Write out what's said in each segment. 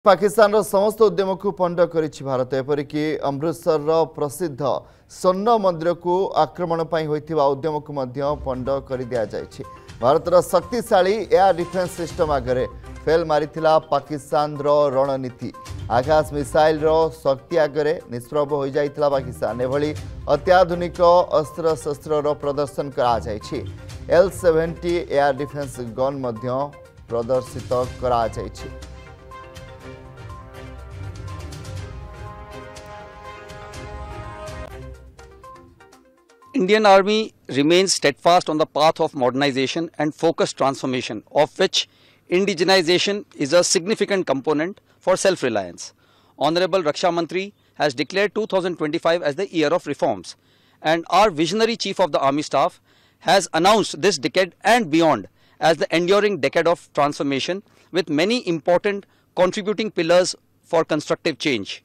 पाकिस्तान समस्त उद्यम को पंड कर भारत एपरिक अमृतसर प्रसिद्ध स्वर्ण मंदिर को आक्रमण होता उद्यम को पंड कर दि जाए। भारत शक्तिशाली एयर डिफेन्स सिस्टम आगे फेल मारी पाकिस्तान रणनीति। आकाश मिसाइल शक्ति आगे निष्प्रभ हो जाता पाकिस्तान एभली अत्याधुनिक अस्त्र शस्त्र प्रदर्शन कर L-70 एयर डिफेन्स गन प्रदर्शित कर। Indian Army remains steadfast on the path of modernization and focused transformation, of which indigenization is a significant component for self-reliance. Honorable Raksha Mantri has declared 2025 as the year of reforms, and our visionary Chief of the Army Staff has announced this decade and beyond as the enduring decade of transformation, with many important contributing pillars for constructive change.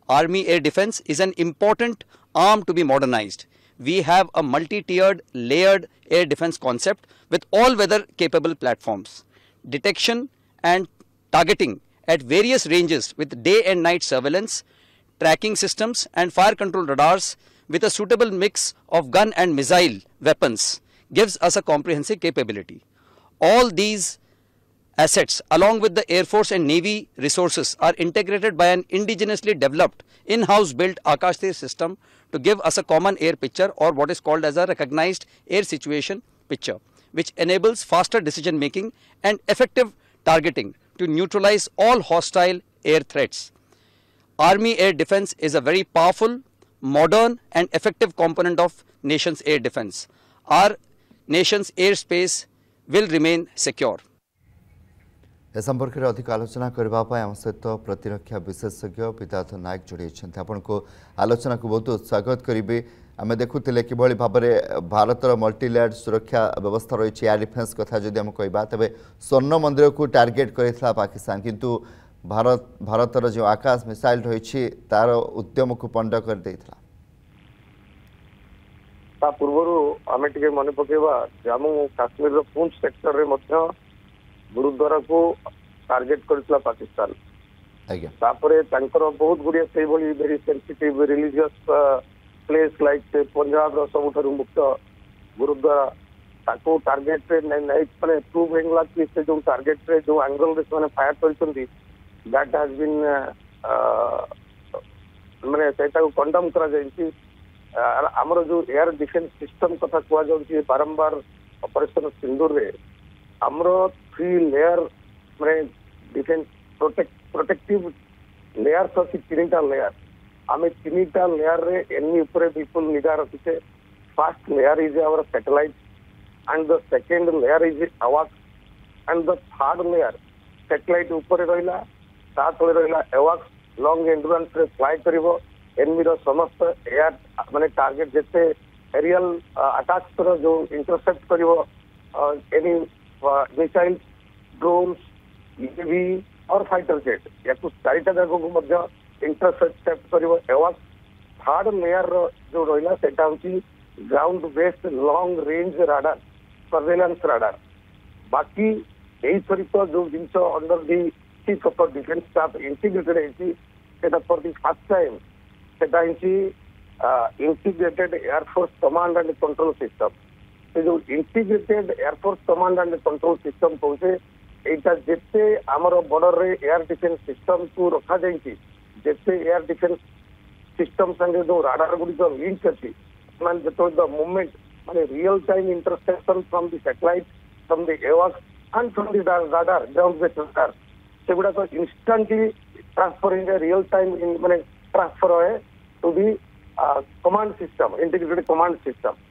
Army air defense is an important arm to be modernized. We have a multi-tiered, layered air defense concept with all-weather capable platforms, detection and targeting at various ranges with day and night surveillance, tracking systems and fire control radars with a suitable mix of gun and missile weapons gives us a comprehensive capability. All these assets along with the Air Force and Navy resources are integrated by an indigenously developed in-house built Akash Tir system to give us a common air picture, or what is called as a recognized air situation picture, which enables faster decision making and effective targeting to neutralize all hostile air threats. Army air defense is a very powerful, modern and effective component of nation's air defense. Our nation's airspace will remain secure. ए संपर्क में अधिक आलोचना करने आम सहित प्रतिरक्षा विशेषज्ञ पितार्थ नायक जोड़ी आपण को आलोचना को बहुत स्वागत करी। आम देखुले कि भाव में भारतर मल्टीलेयर्ड सुरक्षा व्यवस्था रही एयर डिफेन्स कथा जदि आम कह तेज स्वर्ण मंदिर को टार्गेट करता पाकिस्तान, किंतु भारतर जो आकाश मिसाइल रही तार उद्यम को पंड कर देता। पूर्व आम टे मन पकेवा जम्मू काश्मीर पुंछ सेक्टर में गुरुद्वारा को टार्गेट करथिला पाकिस्तान। बहुत गुड़िया से very sensitive religious place like Punjab सबुठ मुक्त गुरुद्वारा ताको टार्गेट माने प्रूव होगा कि से जो टार्गेट रे जो एंगल रे से फायर करछंती दैट हैज बीन माने सेटा को कंडम करा जायछि। हमर जो एयर डिफेंस सिस्टम कथा कुआ जाउछि बारंबार ऑपरेशन सिंदूर रे हमरो 3 लेयर माने डिफेंस प्रोटेक्टिव लेयर तो 3टा लेयर आमे 3टा लेयर रे एनी ऊपर पीपल निगाह रखिसे। First layer is our satellite and the second layer is आवाज and the third layer satellite ऊपर रहिला ता तळे रहिला आवाज लॉन्ग एंड्योरेंस रे फ्लाई करिवो एनमी रो समस्त एयर माने टारगेट जैसे एरियल अटैक्स रो जो इंटरसेप्ट करिवो एनी मिसाइल ड्रोन यूएवी और फाइटर जेट या कुछ चारिटा जगह को इंटरसेप्ट करिवो। एवाज थर्ड लेयर जो रहिला सेटा होची ground based long range radar surveillance radar. बाकी एई सरित जो जिंस under the chief of defence staff integrated हेची सेटा फॉर दी फर्स्ट टाइम सेटा हेची integrated air force command and control system. जो integrated air force command and control system कहे यहाँ जिते आमर बॉर्डर रे एयर डिफेंस सिस्टम को रखा जाइए जिते एयर डिफेंस सिस्टम संगे जो राडार गुड़ी लिंक अच्छी जो द मूवमेंट माने real time interception from the satellite from the एवाज and from the radar ground based radar से गुड़ा तो instantly transfer in real time माने ट्रांसफर है to the command system integrated command system.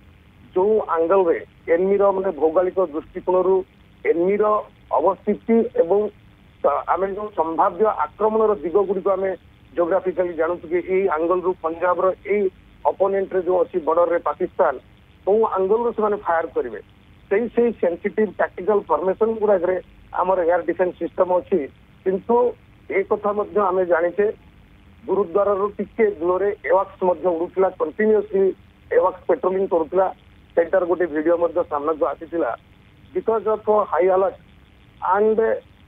जो आंगल रे एनमी माने भौगोलिक दृष्टिकोण एनमी अवस्थिति एवं आम जो संभाव्य आक्रमण दिग गुड़ी आम जोग्राफिकली जानू कि यही आंगल रु पंजाब री अपोनेंट रे जो अच्छी बॉर्डर रे पाकिस्तान तो आंगल रु से फायर करेंगे से सेंसिटिव टैक्टिकल फॉर्मेशन गुड़ा आमर एयर डिफेंस सिस्टम अच्छी। किंतु एक कथा आम जाने गुरुद्वार टिके दूर एवाक्स उड़ूला कंटिन्यूअसली एवाक्स पेट्रोलिंग करूला सेंटर गोटे वीडियो सामना को आसी because of high alert and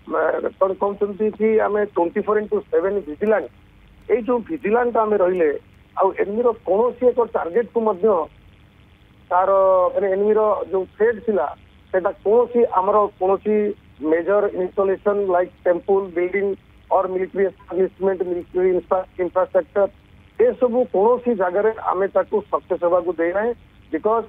कौन कहते कि आम 24/7 भिजिलांट ये जो भिजिलांट आम रहिले एनिमीर कौन एक टार्गेट को तार माने एनिमीर जो थ्रेट थिला सेटा कौन आमर कौन major installation like temple building और मिलिट्री एस्टाब्लिशमेंट मिलिट्री इंफ्रास्ट्रक्चर ये सब कौन जगह आम सक्सेस होगा देना बिकज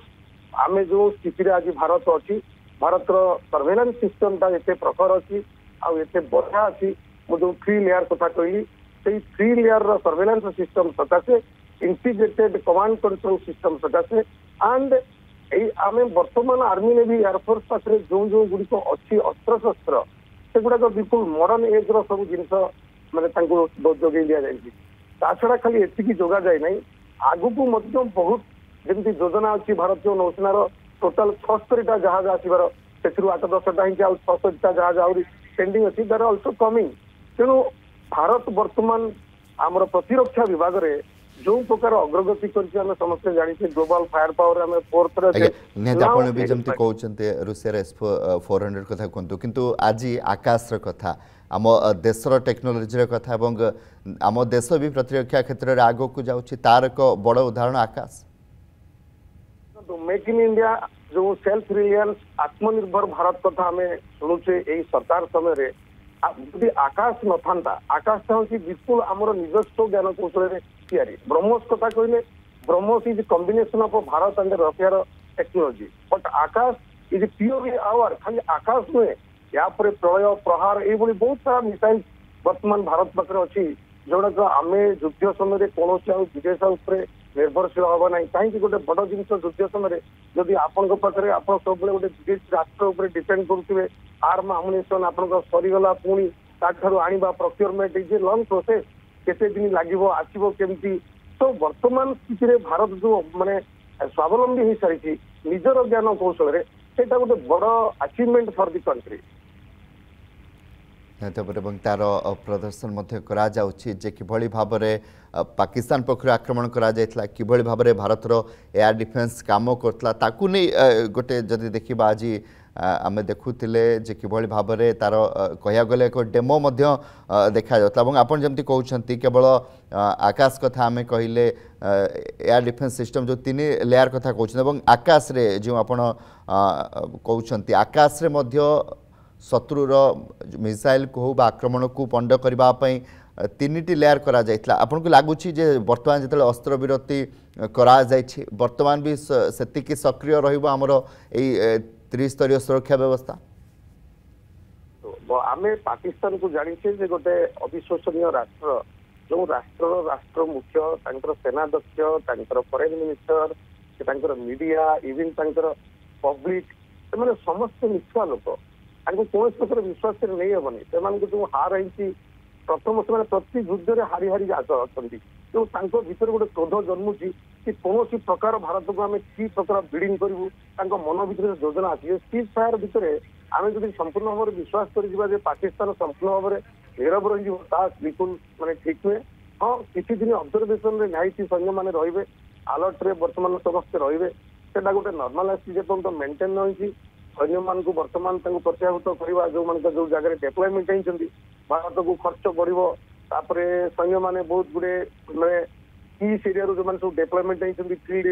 आम जो स्थिति आज भारत अच्छी भारत सर्वेलांस सिस्टम टा एते प्रखर अच्छी आते बढ़िया अच्छी मुझे 3 लेयर कथा कहली से 3 लेयर सर्वेलांस सिस्टम सकाशे इंटीग्रेटेड कमांड कंट्रोल सिस्टम सकाशे एंड आम बर्तमान आर्मी नेवी एयरफोर्स पाखे जो जो गुड़िक अच्छी अस्त्र शस्त्र से गुड़ाक बिल्कुल मॉडर्न एज सब जिन मानते जोगे दि जाए छड़ा खाली एति जोगा जाए ना आगु को बहुत जमी योजना अच्छी भारतीय नौसेनार टोटाल 76टा जहाज आसबार से 8-10टा ही 66टा जहाज आहरी पेंडिंग अच्छी दर अल्सो कमिंग तेणु भारत वर्तमान आमर प्रतिरक्षा विभाग में जो प्रकार अग्रगति कर समस्त जानी ग्लोबल फायर पावर आम फोर्थ निहत भी जमती कहते रुषियार S-400 कथा कहतु किंतु आज आकाश कथा आम देशर टेक्नोलोजी कथा एवं आम देश भी प्रतिरक्षा क्षेत्र में आग को जाऊँगी तार एक बड़ उदाहरण आकाश मेक इन इंडिया जो सेल्फ रिलायंस आत्मनिर्भर भारत कथा आम शुणुचे यही सरकार समय यदि आकाश न था आकाश हूँ बिल्कुल आमर निजस्व ज्ञान कौशल ब्रह्मोस कथा कहले BrahMos is combination of Bharat and रशियार technology but Akash is purely our खाली आकाश नुहे या प्रलय प्रहार ये बहुत सारा मिसाइल वर्तमान भारत पाखे अच्छी जोड़ाक आम युद्ध समय कौन विदेश उपर निर्भरशील हवा ना कहीं गोटे बड़ जिन युद्ध समय जदि आपण पाखे आप सब गोटे विदेश राष्ट्र उपर डिपेंड करुवे आर्म आमुनेसन आप सरीगला पुणी ताठू आनिबा procurement is a long process केते दिन लागिबो आसीबो केमती तो वर्तमान स्थिति रे भारत जो माने स्वावलंबी हो सारी निजर ज्ञान कौशल रे सेटा गोटे बड़ अचीवमेंट फॉर द कंट्री तार प्रदर्शन जे किभली भाव में पाकिस्तान पक्ष आक्रमण करा किभली भाव में भारतर एयर डिफेन्स काम करता ताकू नहीं गोटे जदि देखा आज आम देखुले जे किभली भाव में तार कह गले एक डेमो देखा जाता आपन जमती कहते केवल आकाश कथा आम कहले एयर डिफेन्स सिस्टम जो 3 लेयर कथा कहते आकाश रे जो आपन कहते आकाश रे मध्य शत्रुर मिसाइल को हो आक्रमण को पंड करने 3टी लेयर करा जाइतला आपन को लागुची जे वर्तमान जो अस्त्र विरति करा जाइछि वर्तमान भी सेतिकी सक्रिय रहिबो हमर ए त्रिस्तरीय सुरक्षा व्यवस्था तो आमे पाकिस्तान को जानी जे गोटे अविश्वसनीय राष्ट्र जो राष्ट्र मुख्य तांकर सेनाध्यक्ष foreign minister media even public से समस्त मिथुआ लोक कौन प्रकार विश्वास नहीं हेनी से जो हार है प्रथम से प्रति युद्ध हारी हारी अच्छा तेणु भीतर गोटे क्रोध जन्मुची कि कौन प्रकार भारत को आम कि प्रकार बिल्डिंग करूँ मन भर योजना अच्छी सीज फायर भितर आम जो संपूर्ण भाव में विश्वास कर पाकिस्तान संपूर्ण भाव में नीरव रहा बिल्कुल माने ठीक नुहे हाँ किसी दिन ऑब्जर्वेशन में न्यायी सैन्य मैंने रे अलर्ट रे वर्तमान समस्ते रे से गोटे नर्माल आपर्यंत मेन्टेन रही सैन्य मान को वर्तमान प्रत्याहृत करवा जो मान जो जगह डेप्लयमेंट होती भारत को खर्च बढ़ो सैन्य मैंने बहुत गुड़े मैंने पीस एरिया जो मैंने सब डेप्लयमेंट होती फील्ड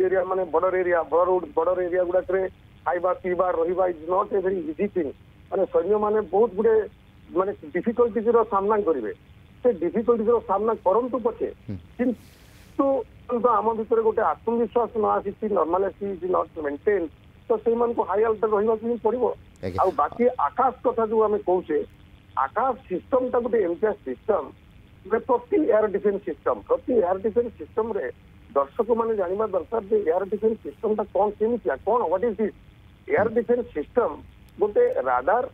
एरिया माने बॉर्डर एरिया गुड़ाक खाଇବା पीवा रहा is not a very easy thing माने सैन्य मैंने बहुत गुड़े माने डिफिकल्टीज सामना करेंगे से डिफिकल्टीज सामना करंतु पछे किंतु आम भीतर गोटे आत्मविश्वास न आसी नॉर्मालिटी इज नॉट मेंटेन तो से हाई अलर्ट रहा पड़ो आ बाकी आकाश कथा जो आम कहे आकाश सिस्टम टा गोटे एमतिया सिस्टम प्रति एयर डिफेन्स सिस्टम रे दर्शक मैंने जानवा दरकार जे एयर डिफेन्स सिस्टम टा कौन केमितिया कौन what is this air defence system गोटे राडार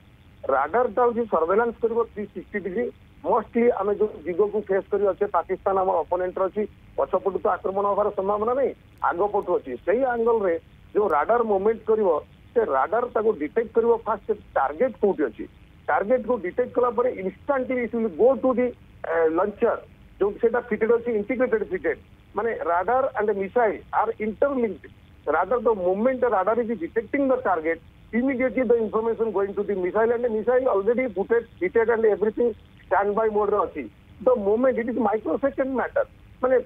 टा सर्वेलांस कर 360 डिग्री मोस्टली आम जो दिग को फेस कर अच्छे पाकिस्तान आम अपोनेंट अच्छी पछपटू तो आक्रमण होवार संभावना नहीं आगपटू अच्छी से आंगल रे जो राडार मूवमेंट करिवो से राडार ताको डिटेक्ट करिवो फास्ट टार्गेट कोठी अछि टार्गेट को डिटेक्ट कला परे instantly it will go to the launcher जो सेटा फिटेड अछि इंटीग्रेटेड फिटेड माने radar and missile are interlinked rather the moment radar is detecting the target immediately the information going to the missile, and the missile already fitted and everything standby mode रे अछि. The moment it is microsecond matter, माने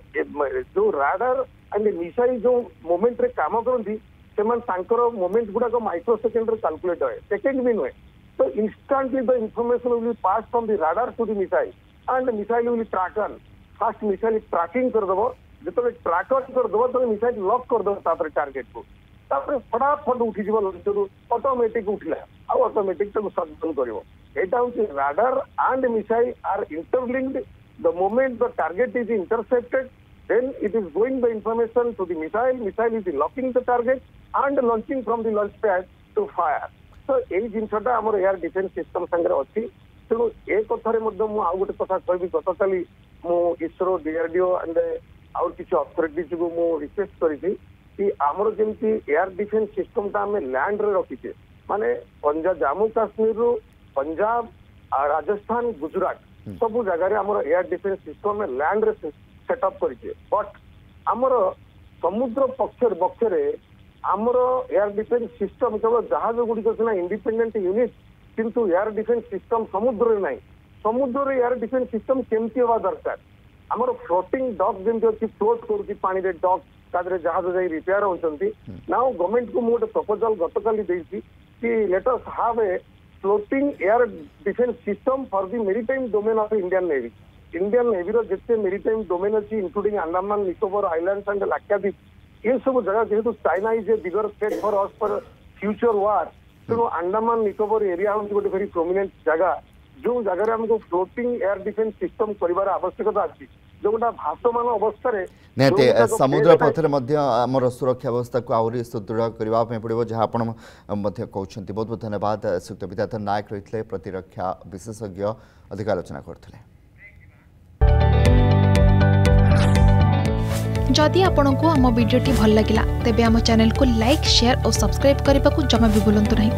जो radar and the missile जो moment रे काम करନ୍ତି सेमान तांकर moment गुडा को microsecond रे calculate होय, second भी नय. So instantly the information will be passed from the radar to the missile, and the missile will be tracked. First missile tracking कर दबो, जतबे ट्रैक कर दबो तो मिसाइल लॉक कर दबो तापर टारगेट को, तापर फटाफट उठी जीव लॉन्चर ऑटोमेटिक उठिला आ ऑटोमेटिक तो शटडाउन करिवो. एटा होची radar and missile are interlinked. The moment the target is intercepted, then it is going the information to the missile. Missile is locking the target and launching from the launch pad to fire. So एई जिनसटा हमर air defence system संगे अछि. तेणु ए कथारे मध्य मु आ गोटे कथा कहबी. गतकाली मु ISRO DRDO and आउर किसी अथॉरिटीज को मु रिक्वेस्ट करी कि आमर जमी एयर डिफेंस सिस्टम टा आम लैंड रे रखीचे, माने पंजाब जम्मू काश्मीर रु पंजाब राजस्थान गुजरात सब जगह आमर एयर डिफेंस सिस्टम लैंड रे सेटअप करिचे. बट आमर समुद्र पक्षरे आमर एयर डिफेंस सिस्टम केवल जहाज गुड़िक सीना इंडिपेंडेंट यूनिट, किंतु एयर डिफेंस सिस्टम समुद्र रे नहीं. समुद्र रे एयर डिफेंस सिस्टम केमती होगा दरकार. आमर फ्लोटिंग डॉक जमी अच्छी फ्लोट करुच्ची पानी रे डॉक तादरे जहाज जाई रिपेयर होचंती. नाउ गवर्नमेंट को मोटे प्रपोजल गतकाली देछि कि let us have a floating air defence system for the maritime domain of Indian navy. Indian navy रो जते मेरीटाइम डोमेन अछि including Andaman Nicobar islands and Lakshadweep, ये सब जगह जेहेतु China is a bigger threat for us for future war, तेणु Andaman Nicobar area होची गोटे वेरी प्रोमिनेंट जगह जो जगह हमको फ्लोटिंग एयर डिफेंस सिस्टम करिवार आवश्यकता अछि. जोटा भासमान अवस्था रे निहते समुद्र पथरे मध्य आमर सुरक्षा व्यवस्था को आहुरी सुदृढ़ करने पड़ो, जहाँ आप कहते. बहुत बहुत धन्यवाद. श्रीयुक्त विद्याधर नायक रही प्रतिरक्षा विशेषज्ञ, अधिक आलोचना करते. जदि आपंक आम भिडी भल लगा तेब आम चैनल को लाइक, शेयर और सब्सक्राइब करने को जमा भी भूलु नहीं.